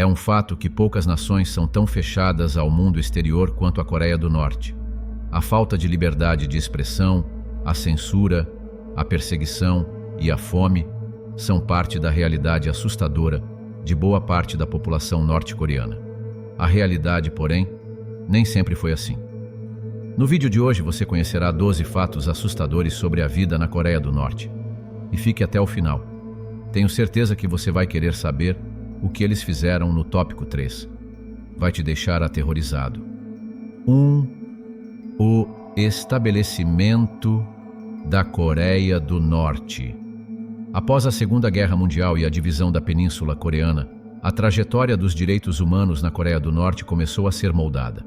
É um fato que poucas nações são tão fechadas ao mundo exterior quanto a Coreia do Norte. A falta de liberdade de expressão, a censura, a perseguição e a fome são parte da realidade assustadora de boa parte da população norte-coreana. A realidade, porém, nem sempre foi assim. No vídeo de hoje você conhecerá 12 fatos assustadores sobre a vida na Coreia do Norte. E fique até o final. Tenho certeza que você vai querer saber o que eles fizeram no tópico 3. Vai te deixar aterrorizado. 1. O estabelecimento da Coreia do Norte. Após a Segunda Guerra Mundial e a divisão da Península Coreana, a trajetória dos direitos humanos na Coreia do Norte começou a ser moldada.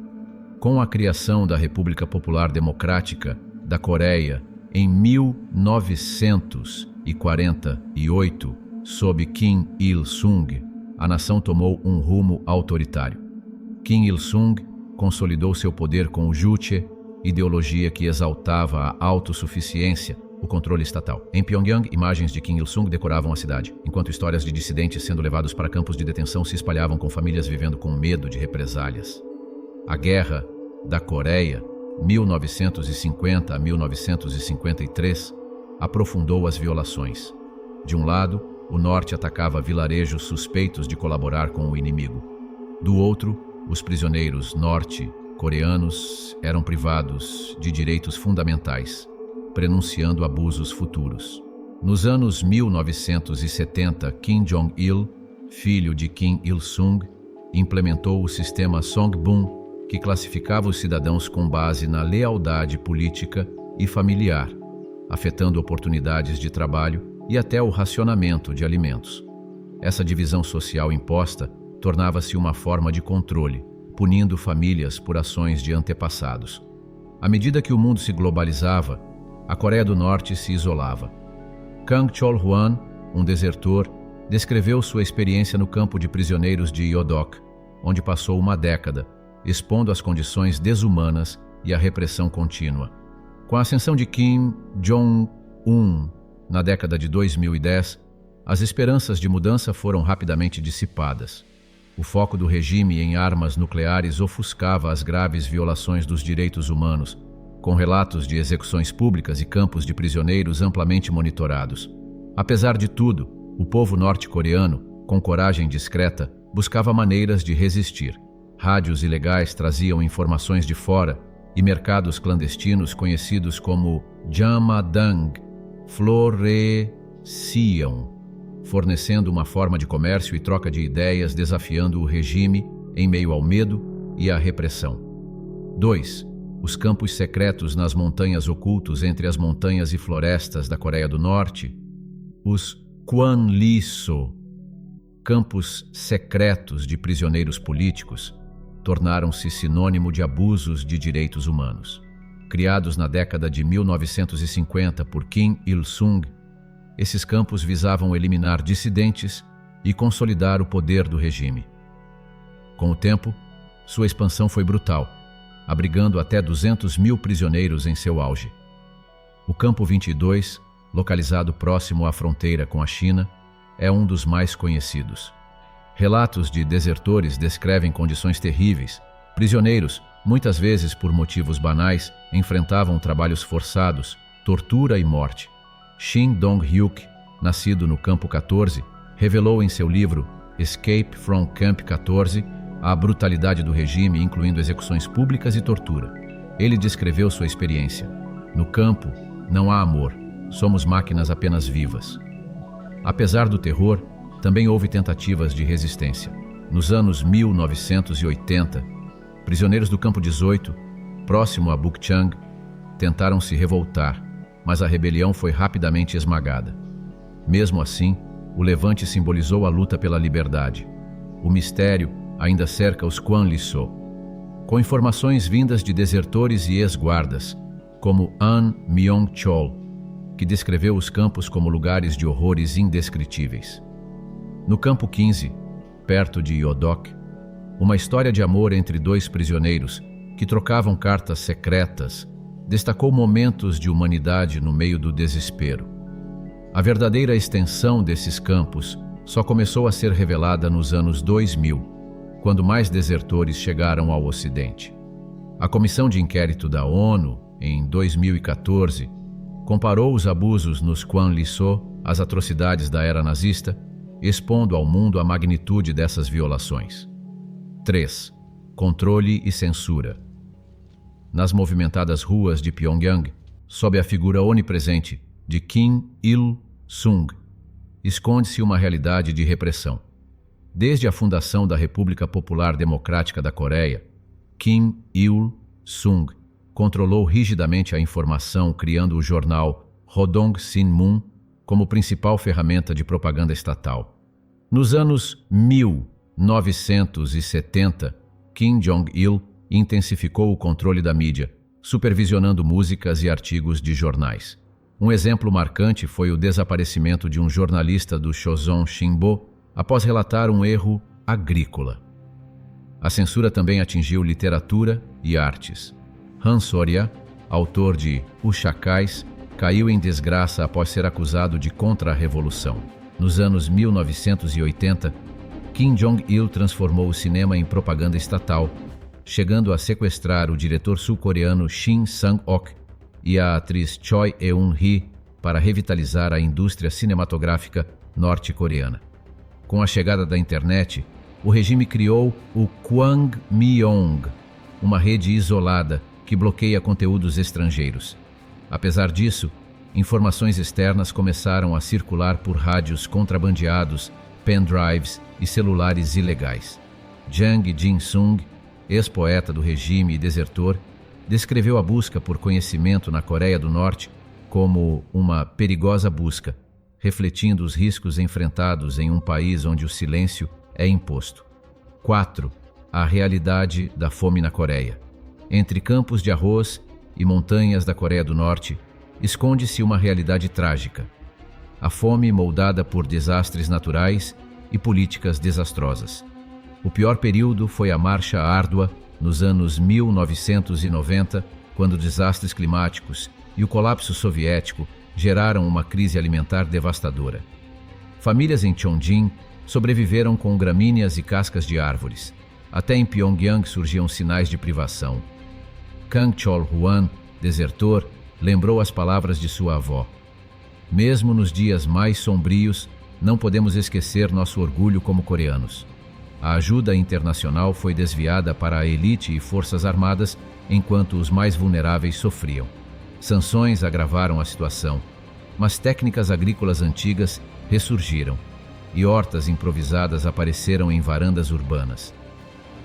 Com a criação da República Popular Democrática da Coreia em 1948, sob Kim Il-sung, a nação tomou um rumo autoritário. Kim Il-sung consolidou seu poder com o Juche, ideologia que exaltava a autossuficiência, o controle estatal. Em Pyongyang, imagens de Kim Il-sung decoravam a cidade, enquanto histórias de dissidentes sendo levados para campos de detenção se espalhavam com famílias vivendo com medo de represálias. A Guerra da Coreia, 1950 a 1953, aprofundou as violações. De um lado, o norte atacava vilarejos suspeitos de colaborar com o inimigo. Do outro, os prisioneiros norte-coreanos eram privados de direitos fundamentais, prenunciando abusos futuros. Nos anos 1970, Kim Jong-il, filho de Kim Il-sung, implementou o sistema Songbun, que classificava os cidadãos com base na lealdade política e familiar, afetando oportunidades de trabalho e até o racionamento de alimentos. Essa divisão social imposta tornava-se uma forma de controle, punindo famílias por ações de antepassados. À medida que o mundo se globalizava, a Coreia do Norte se isolava. Kang Chol-hwan, um desertor, descreveu sua experiência no campo de prisioneiros de Yodok, onde passou uma década, expondo as condições desumanas e a repressão contínua. Com a ascensão de Kim Jong-un na década de 2010, as esperanças de mudança foram rapidamente dissipadas. O foco do regime em armas nucleares ofuscava as graves violações dos direitos humanos, com relatos de execuções públicas e campos de prisioneiros amplamente monitorados. Apesar de tudo, o povo norte-coreano, com coragem discreta, buscava maneiras de resistir. Rádios ilegais traziam informações de fora e mercados clandestinos conhecidos como Jamadang floresciam, fornecendo uma forma de comércio e troca de ideias, desafiando o regime em meio ao medo e à repressão. 2. Os campos secretos nas montanhas ocultos entre as montanhas e florestas da Coreia do Norte, os Kwanliso, campos secretos de prisioneiros políticos, tornaram-se sinônimo de abusos de direitos humanos. Criados na década de 1950 por Kim Il-sung, esses campos visavam eliminar dissidentes e consolidar o poder do regime. Com o tempo, sua expansão foi brutal, abrigando até 200 mil prisioneiros em seu auge. O Campo 22, localizado próximo à fronteira com a China, é um dos mais conhecidos. Relatos de desertores descrevem condições terríveis. Prisioneiros, muitas vezes por motivos banais, enfrentavam trabalhos forçados, tortura e morte. Shin Dong-hyuk, nascido no Campo 14, revelou em seu livro Escape from Camp 14 a brutalidade do regime, incluindo execuções públicas e tortura. Ele descreveu sua experiência. No campo, não há amor, somos máquinas apenas vivas. Apesar do terror, também houve tentativas de resistência. Nos anos 1980, prisioneiros do Campo 18, próximo a Bukchang, tentaram se revoltar, mas a rebelião foi rapidamente esmagada. Mesmo assim, o levante simbolizou a luta pela liberdade. O mistério ainda cerca os Kwanliso, com informações vindas de desertores e ex-guardas, como An Myong-chol, que descreveu os campos como lugares de horrores indescritíveis. No Campo 15, perto de Yodok, uma história de amor entre dois prisioneiros que trocavam cartas secretas destacou momentos de humanidade no meio do desespero. A verdadeira extensão desses campos só começou a ser revelada nos anos 2000, quando mais desertores chegaram ao Ocidente. A Comissão de Inquérito da ONU, em 2014, comparou os abusos nos Quan Liso às atrocidades da era nazista, expondo ao mundo a magnitude dessas violações. 3. Controle e censura. Nas movimentadas ruas de Pyongyang, sob a figura onipresente de Kim Il-sung, esconde-se uma realidade de repressão. Desde a fundação da República Popular Democrática da Coreia, Kim Il-sung controlou rigidamente a informação, criando o jornal Rodong Sinmun como principal ferramenta de propaganda estatal. Nos anos 1970, Kim Jong-il intensificou o controle da mídia, supervisionando músicas e artigos de jornais. Um exemplo marcante foi o desaparecimento de um jornalista do Choson Shinbo após relatar um erro agrícola. A censura também atingiu literatura e artes. Han Soria, autor de Os Chacais, caiu em desgraça após ser acusado de contra-revolução. Nos anos 1980, Kim Jong-il transformou o cinema em propaganda estatal, chegando a sequestrar o diretor sul-coreano Shin Sang-ok e a atriz Choi Eun-hee para revitalizar a indústria cinematográfica norte-coreana. Com a chegada da internet, o regime criou o Kwangmyong, uma rede isolada que bloqueia conteúdos estrangeiros. Apesar disso, informações externas começaram a circular por rádios contrabandeados, pendrives e celulares ilegais. Jang Jin-sung, ex-poeta do regime e desertor, descreveu a busca por conhecimento na Coreia do Norte como uma perigosa busca, refletindo os riscos enfrentados em um país onde o silêncio é imposto. 4. A realidade da fome na Coreia. Entre campos de arroz e montanhas da Coreia do Norte, esconde-se uma realidade trágica. A fome moldada por desastres naturais e políticas desastrosas. O pior período foi a marcha árdua nos anos 1990, quando desastres climáticos e o colapso soviético geraram uma crise alimentar devastadora. Famílias em Chongjin sobreviveram com gramíneas e cascas de árvores. Até em Pyongyang surgiam sinais de privação. Kang Chol-hwan, desertor, lembrou as palavras de sua avó. Mesmo nos dias mais sombrios, não podemos esquecer nosso orgulho como coreanos. A ajuda internacional foi desviada para a elite e forças armadas, enquanto os mais vulneráveis sofriam. Sanções agravaram a situação, mas técnicas agrícolas antigas ressurgiram e hortas improvisadas apareceram em varandas urbanas.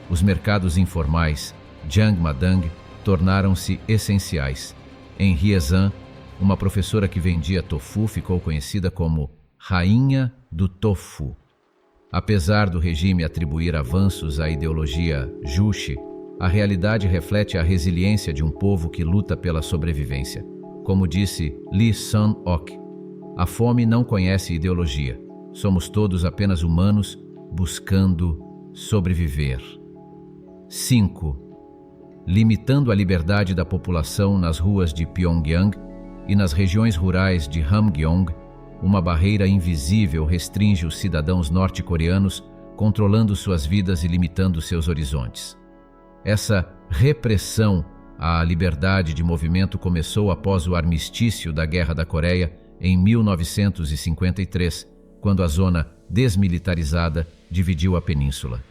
Os mercados informais, Jangmadang, tornaram-se essenciais. Em Hyesan, uma professora que vendia tofu ficou conhecida como Rainha do Tofu. Apesar do regime atribuir avanços à ideologia Juche, a realidade reflete a resiliência de um povo que luta pela sobrevivência. Como disse Lee Sun-ok, a fome não conhece ideologia. Somos todos apenas humanos buscando sobreviver. 5. Limitando a liberdade da população nas ruas de Pyongyang e nas regiões rurais de Hamgyong, uma barreira invisível restringe os cidadãos norte-coreanos, controlando suas vidas e limitando seus horizontes. Essa repressão à liberdade de movimento começou após o armistício da Guerra da Coreia em 1953, quando a zona desmilitarizada dividiu a península.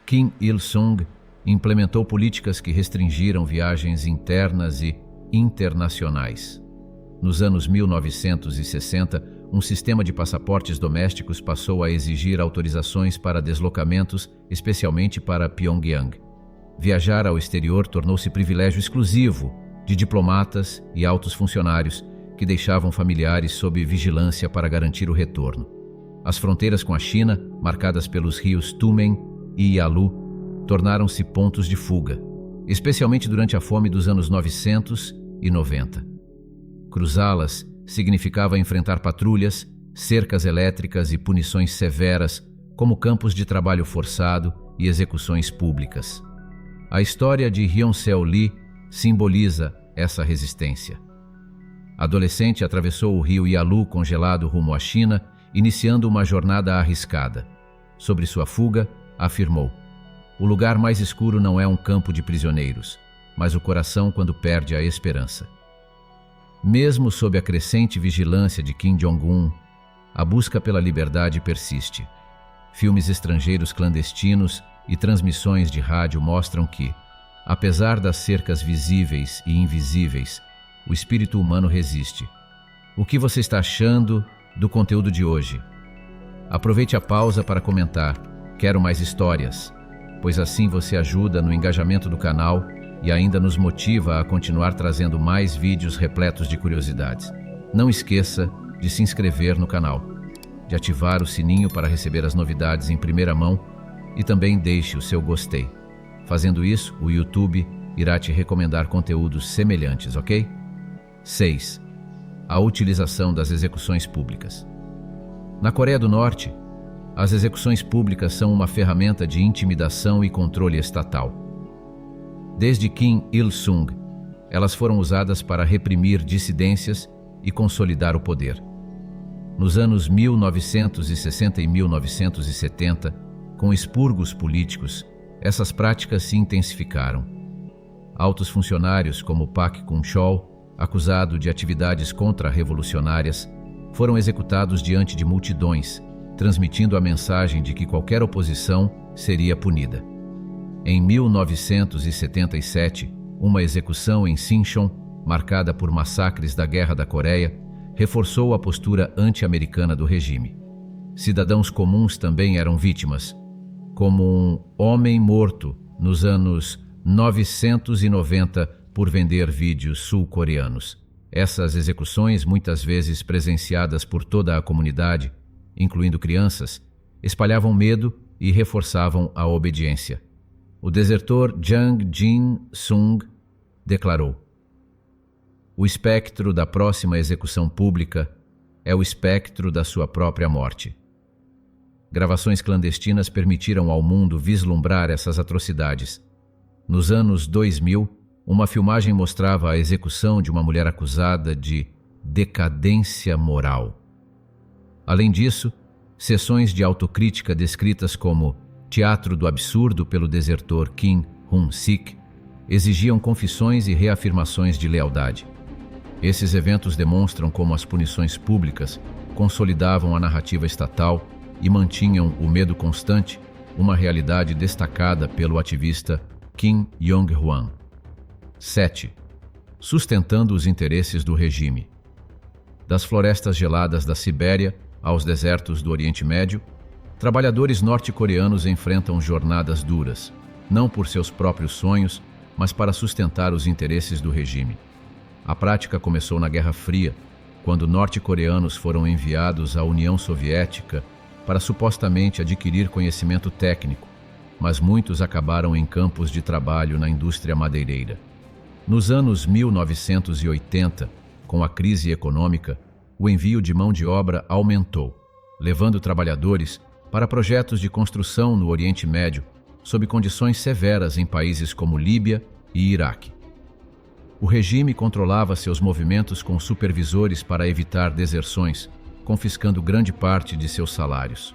Kim Il-sung implementou políticas que restringiram viagens internas e internacionais. Nos anos 1960, um sistema de passaportes domésticos passou a exigir autorizações para deslocamentos, especialmente para Pyongyang. Viajar ao exterior tornou-se privilégio exclusivo de diplomatas e altos funcionários que deixavam familiares sob vigilância para garantir o retorno. As fronteiras com a China, marcadas pelos rios Tumen e Yalu, tornaram-se pontos de fuga, especialmente durante a fome dos anos 990. Cruzá-las significava enfrentar patrulhas, cercas elétricas e punições severas, como campos de trabalho forçado e execuções públicas. A história de Hyun Seo-lee simboliza essa resistência. Adolescente, atravessou o rio Yalu congelado rumo à China iniciando uma jornada arriscada. Sobre sua fuga, afirmou: "O lugar mais escuro não é um campo de prisioneiros, mas o coração quando perde a esperança." Mesmo sob a crescente vigilância de Kim Jong-un, a busca pela liberdade persiste. Filmes estrangeiros clandestinos e transmissões de rádio mostram que, apesar das cercas visíveis e invisíveis, o espírito humano resiste. O que você está achando do conteúdo de hoje? Aproveite a pausa para comentar. Quero mais histórias, pois assim você ajuda no engajamento do canal e ainda nos motiva a continuar trazendo mais vídeos repletos de curiosidades. Não esqueça de se inscrever no canal, de ativar o sininho para receber as novidades em primeira mão e também deixe o seu gostei. Fazendo isso, o YouTube irá te recomendar conteúdos semelhantes, ok? 6. A utilização das execuções públicas. Na Coreia do Norte, as execuções públicas são uma ferramenta de intimidação e controle estatal. Desde Kim Il-sung, elas foram usadas para reprimir dissidências e consolidar o poder. Nos anos 1960 e 1970, com expurgos políticos, essas práticas se intensificaram. Altos funcionários como Park Kun-chol, acusado de atividades contra-revolucionárias, foram executados diante de multidões, transmitindo a mensagem de que qualquer oposição seria punida. Em 1977, uma execução em Sinchon, marcada por massacres da Guerra da Coreia, reforçou a postura anti-americana do regime. Cidadãos comuns também eram vítimas, como um homem morto nos anos 990 por vender vídeos sul-coreanos. Essas execuções, muitas vezes presenciadas por toda a comunidade, incluindo crianças, espalhavam medo e reforçavam a obediência. O desertor Jang Jin-sung declarou: "O espectro da próxima execução pública é o espectro da sua própria morte." Gravações clandestinas permitiram ao mundo vislumbrar essas atrocidades. Nos anos 2000, uma filmagem mostrava a execução de uma mulher acusada de decadência moral. Além disso, sessões de autocrítica descritas como teatro do absurdo pelo desertor Kim Hun-sik exigiam confissões e reafirmações de lealdade. Esses eventos demonstram como as punições públicas consolidavam a narrativa estatal e mantinham o medo constante, uma realidade destacada pelo ativista Kim Yong-hwan. 7. Sustentando os interesses do regime. Das florestas geladas da Sibéria aos desertos do Oriente Médio, trabalhadores norte-coreanos enfrentam jornadas duras, não por seus próprios sonhos, mas para sustentar os interesses do regime. A prática começou na Guerra Fria, quando norte-coreanos foram enviados à União Soviética para supostamente adquirir conhecimento técnico, mas muitos acabaram em campos de trabalho na indústria madeireira. Nos anos 1980, com a crise econômica, o envio de mão de obra aumentou, levando trabalhadores para projetos de construção no Oriente Médio, sob condições severas em países como Líbia e Iraque. O regime controlava seus movimentos com supervisores para evitar deserções, confiscando grande parte de seus salários.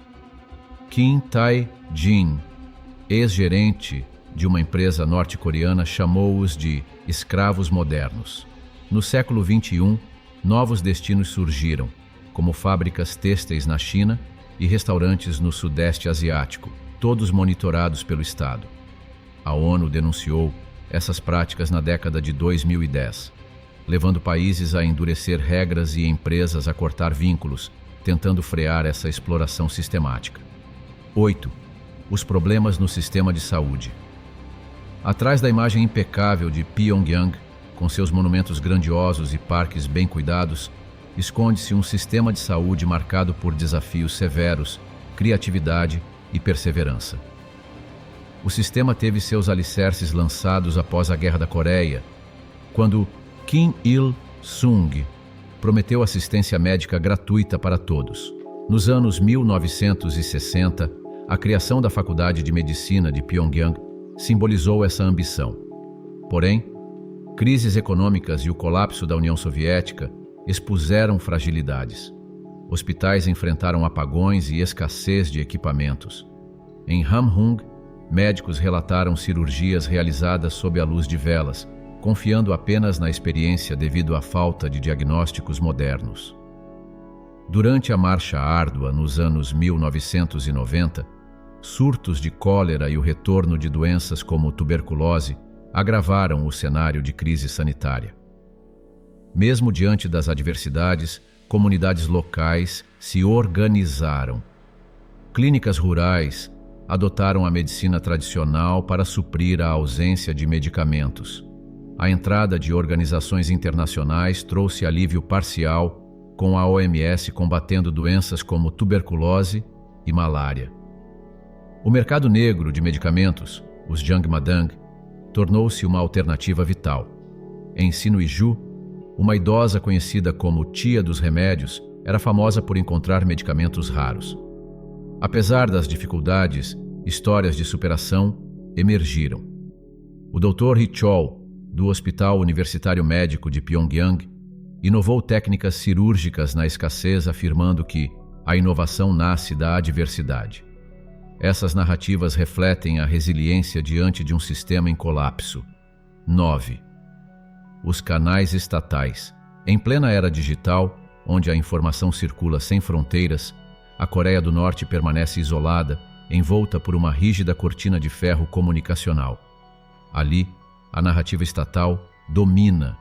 Kim Tae-jin, ex-gerente de uma empresa norte-coreana, chamou-os de escravos modernos. No século XXI, novos destinos surgiram, como fábricas têxteis na China e restaurantes no Sudeste Asiático, todos monitorados pelo Estado. A ONU denunciou essas práticas na década de 2010, levando países a endurecer regras e empresas a cortar vínculos, tentando frear essa exploração sistemática. 8. Os problemas no sistema de saúde. Atrás da imagem impecável de Pyongyang, com seus monumentos grandiosos e parques bem cuidados, esconde-se um sistema de saúde marcado por desafios severos, criatividade e perseverança. O sistema teve seus alicerces lançados após a Guerra da Coreia, quando Kim Il-sung prometeu assistência médica gratuita para todos. Nos anos 1960, a criação da Faculdade de Medicina de Pyongyang simbolizou essa ambição. Porém, crises econômicas e o colapso da União Soviética expuseram fragilidades. Hospitais enfrentaram apagões e escassez de equipamentos. Em Hamhung, médicos relataram cirurgias realizadas sob a luz de velas, confiando apenas na experiência devido à falta de diagnósticos modernos. Durante a marcha árdua nos anos 1990, surtos de cólera e o retorno de doenças como tuberculose agravaram o cenário de crise sanitária. Mesmo diante das adversidades, comunidades locais se organizaram. Clínicas rurais adotaram a medicina tradicional para suprir a ausência de medicamentos. A entrada de organizações internacionais trouxe alívio parcial, com a OMS combatendo doenças como tuberculose e malária. O mercado negro de medicamentos, os Jangmadang, tornou-se uma alternativa vital. Em Sinuiju, uma idosa conhecida como tia dos remédios era famosa por encontrar medicamentos raros. Apesar das dificuldades, histórias de superação emergiram. O Dr. He Chol, do Hospital Universitário Médico de Pyongyang, inovou técnicas cirúrgicas na escassez, afirmando que a inovação nasce da adversidade. Essas narrativas refletem a resiliência diante de um sistema em colapso. 9. Os canais estatais. Em plena era digital, onde a informação circula sem fronteiras, a Coreia do Norte permanece isolada, envolta por uma rígida cortina de ferro comunicacional. Ali, a narrativa estatal domina,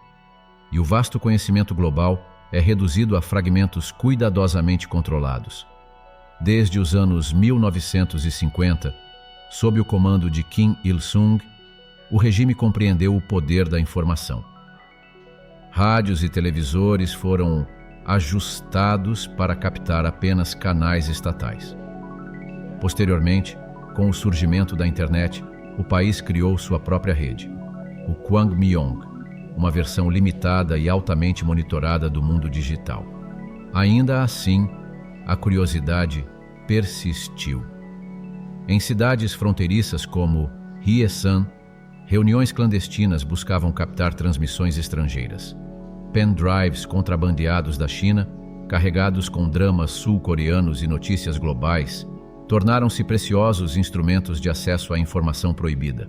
e o vasto conhecimento global é reduzido a fragmentos cuidadosamente controlados. Desde os anos 1950, sob o comando de Kim Il-sung, o regime compreendeu o poder da informação. Rádios e televisores foram ajustados para captar apenas canais estatais. Posteriormente, com o surgimento da internet, o país criou sua própria rede, o Kwangmyong, uma versão limitada e altamente monitorada do mundo digital. Ainda assim, a curiosidade persistiu. Em cidades fronteiriças como Hyesan, reuniões clandestinas buscavam captar transmissões estrangeiras. Pendrives contrabandeados da China, carregados com dramas sul-coreanos e notícias globais, tornaram-se preciosos instrumentos de acesso à informação proibida.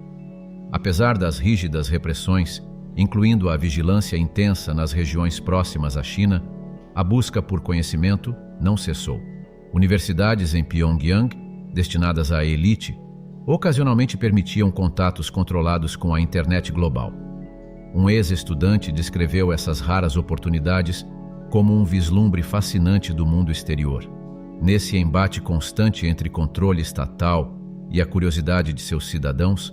Apesar das rígidas repressões, incluindo a vigilância intensa nas regiões próximas à China, a busca por conhecimento não cessou. Universidades em Pyongyang, destinadas à elite, ocasionalmente permitiam contatos controlados com a internet global. Um ex-estudante descreveu essas raras oportunidades como um vislumbre fascinante do mundo exterior. Nesse embate constante entre controle estatal e a curiosidade de seus cidadãos,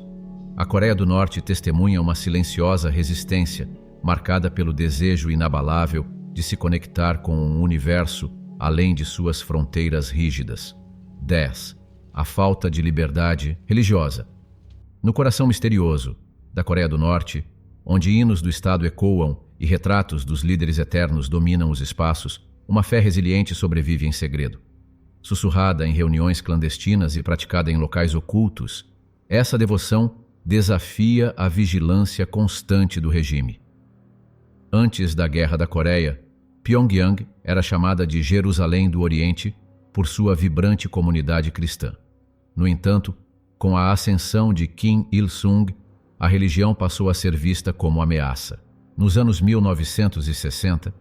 a Coreia do Norte testemunha uma silenciosa resistência, marcada pelo desejo inabalável de se conectar com um universo além de suas fronteiras rígidas. 10. A falta de liberdade religiosa. No coração misterioso da Coreia do Norte, onde hinos do Estado ecoam e retratos dos líderes eternos dominam os espaços, uma fé resiliente sobrevive em segredo. Sussurrada em reuniões clandestinas e praticada em locais ocultos, essa devoção desafia a vigilância constante do regime. Antes da Guerra da Coreia, Pyongyang era chamada de Jerusalém do Oriente por sua vibrante comunidade cristã. No entanto, com a ascensão de Kim Il-sung, a religião passou a ser vista como ameaça. Nos anos 1960,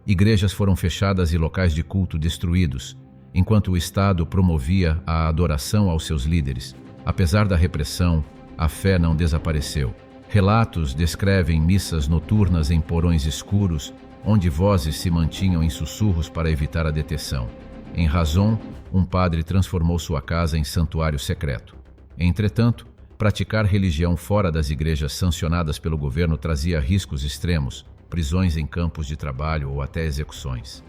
igrejas foram fechadas e locais de culto destruídos, enquanto o Estado promovia a adoração aos seus líderes. Apesar da repressão, a fé não desapareceu. Relatos descrevem missas noturnas em porões escuros, onde vozes se mantinham em sussurros para evitar a deteção. Em Razon, um padre transformou sua casa em santuário secreto. Entretanto, praticar religião fora das igrejas sancionadas pelo governo trazia riscos extremos, prisões em campos de trabalho ou até execuções.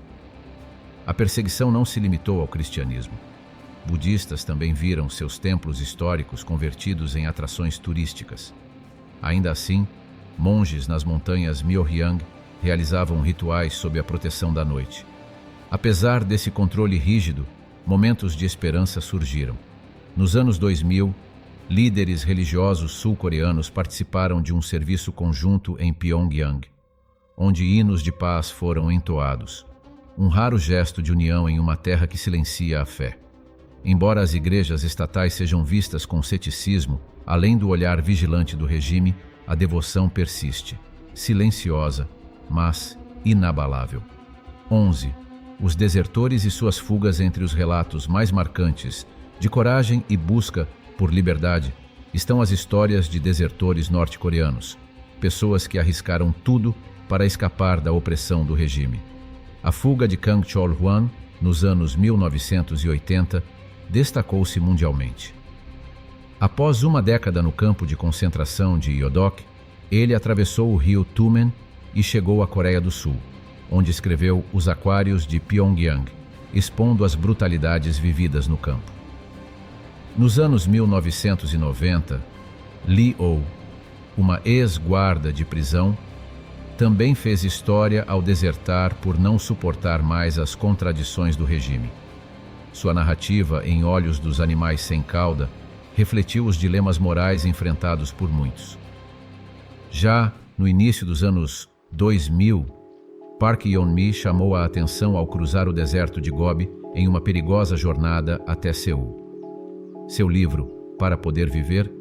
A perseguição não se limitou ao cristianismo. Budistas também viram seus templos históricos convertidos em atrações turísticas. Ainda assim, monges nas montanhas Myohyang realizavam rituais sob a proteção da noite. Apesar desse controle rígido, momentos de esperança surgiram. Nos anos 2000, líderes religiosos sul-coreanos participaram de um serviço conjunto em Pyongyang, onde hinos de paz foram entoados. um raro gesto de união em uma terra que silencia a fé. Embora as igrejas estatais sejam vistas com ceticismo, além do olhar vigilante do regime, a devoção persiste, silenciosa, mas inabalável. 11. Os desertores e suas fugas. Entre os relatos mais marcantes de coragem e busca por liberdade estão as histórias de desertores norte-coreanos, pessoas que arriscaram tudo para escapar da opressão do regime. A fuga de Kang Chol-hwan, nos anos 1980, destacou-se mundialmente. Após uma década no campo de concentração de Yodok, ele atravessou o rio Tumen e chegou à Coreia do Sul, onde escreveu Os Aquários de Pyongyang, expondo as brutalidades vividas no campo. Nos anos 1990, Lee Oh, uma ex-guarda de prisão, também fez história ao desertar por não suportar mais as contradições do regime. Sua narrativa, Em Olhos dos Animais Sem Cauda, refletiu os dilemas morais enfrentados por muitos. Já no início dos anos 2000, Park Yeon-mi chamou a atenção ao cruzar o deserto de Gobi em uma perigosa jornada até Seul. Seu livro, Para Poder Viver,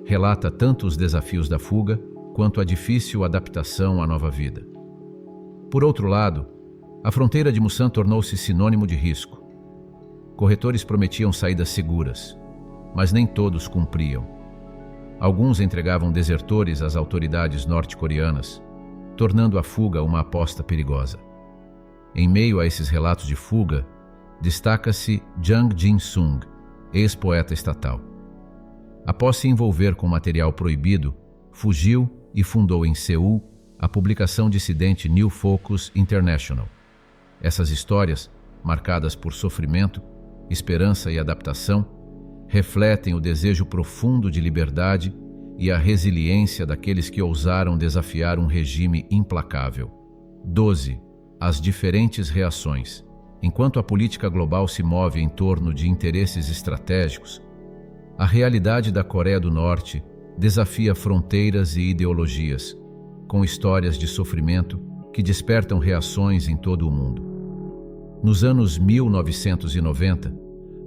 relata tanto os desafios da fuga quanto a difícil adaptação à nova vida. Por outro lado, a fronteira de Musan tornou-se sinônimo de risco. Corretores prometiam saídas seguras, mas nem todos cumpriam. Alguns entregavam desertores às autoridades norte-coreanas, tornando a fuga uma aposta perigosa. Em meio a esses relatos de fuga, destaca-se Jang Jin-sung, ex-poeta estatal. Após se envolver com material proibido, fugiu e fundou em Seul a publicação dissidente New Focus International. Essas histórias, marcadas por sofrimento, esperança e adaptação, refletem o desejo profundo de liberdade e a resiliência daqueles que ousaram desafiar um regime implacável. 12. As diferentes reações. Enquanto a política global se move em torno de interesses estratégicos, a realidade da Coreia do Norte desafia fronteiras e ideologias, com histórias de sofrimento que despertam reações em todo o mundo. Nos anos 1990,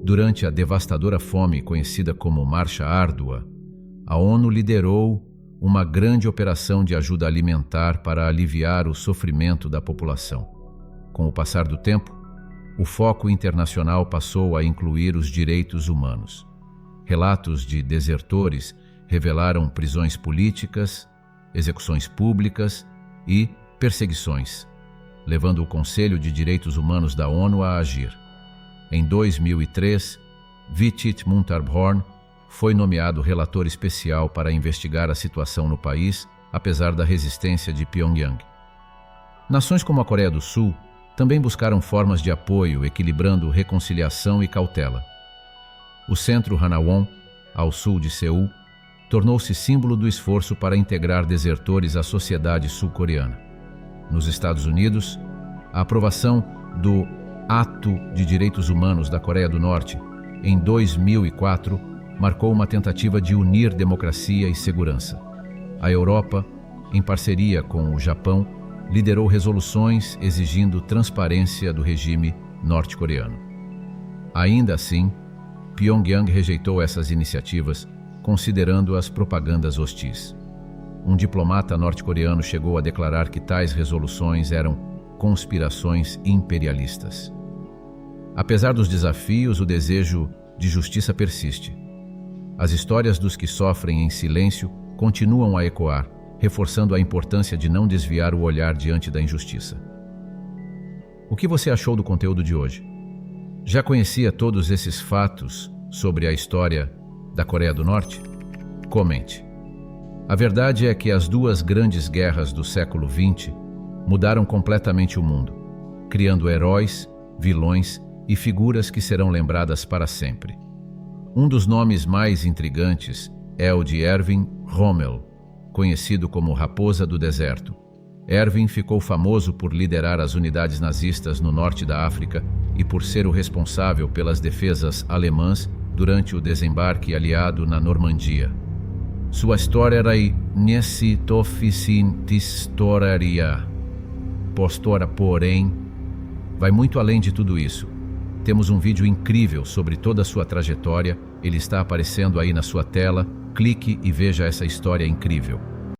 durante a devastadora fome conhecida como Marcha Árdua, a ONU liderou uma grande operação de ajuda alimentar para aliviar o sofrimento da população. Com o passar do tempo, o foco internacional passou a incluir os direitos humanos. Relatos de desertores revelaram prisões políticas, execuções públicas e perseguições, levando o Conselho de Direitos Humanos da ONU a agir. Em 2003, Vichit Muntarborn foi nomeado relator especial para investigar a situação no país, apesar da resistência de Pyongyang. Nações como a Coreia do Sul também buscaram formas de apoio, equilibrando reconciliação e cautela. O centro Hanawon, ao sul de Seul, tornou-se símbolo do esforço para integrar desertores à sociedade sul-coreana. Nos Estados Unidos, a aprovação do Ato de Direitos Humanos da Coreia do Norte, em 2004, marcou uma tentativa de unir democracia e segurança. A Europa, em parceria com o Japão, liderou resoluções exigindo transparência do regime norte-coreano. Ainda assim, Pyongyang rejeitou essas iniciativas, considerando-as propagandas hostis. Um diplomata norte-coreano chegou a declarar que tais resoluções eram conspirações imperialistas. Apesar dos desafios, o desejo de justiça persiste. As histórias dos que sofrem em silêncio continuam a ecoar, reforçando a importância de não desviar o olhar diante da injustiça. O que você achou do conteúdo de hoje? Já conhecia todos esses fatos sobre a história da Coreia do Norte? Comente. A verdade é que as duas grandes guerras do século XX mudaram completamente o mundo, criando heróis, vilões e figuras que serão lembradas para sempre. Um dos nomes mais intrigantes é o de Erwin Rommel, conhecido como Raposa do Deserto. Erwin ficou famoso por liderar as unidades nazistas no norte da África e por ser o responsável pelas defesas alemãs durante o desembarque aliado na Normandia. Sua história era Historia. Postora, porém, vai muito além de tudo isso. Temos um vídeo incrível sobre toda a sua trajetória, ele está aparecendo aí na sua tela, clique e veja essa história incrível.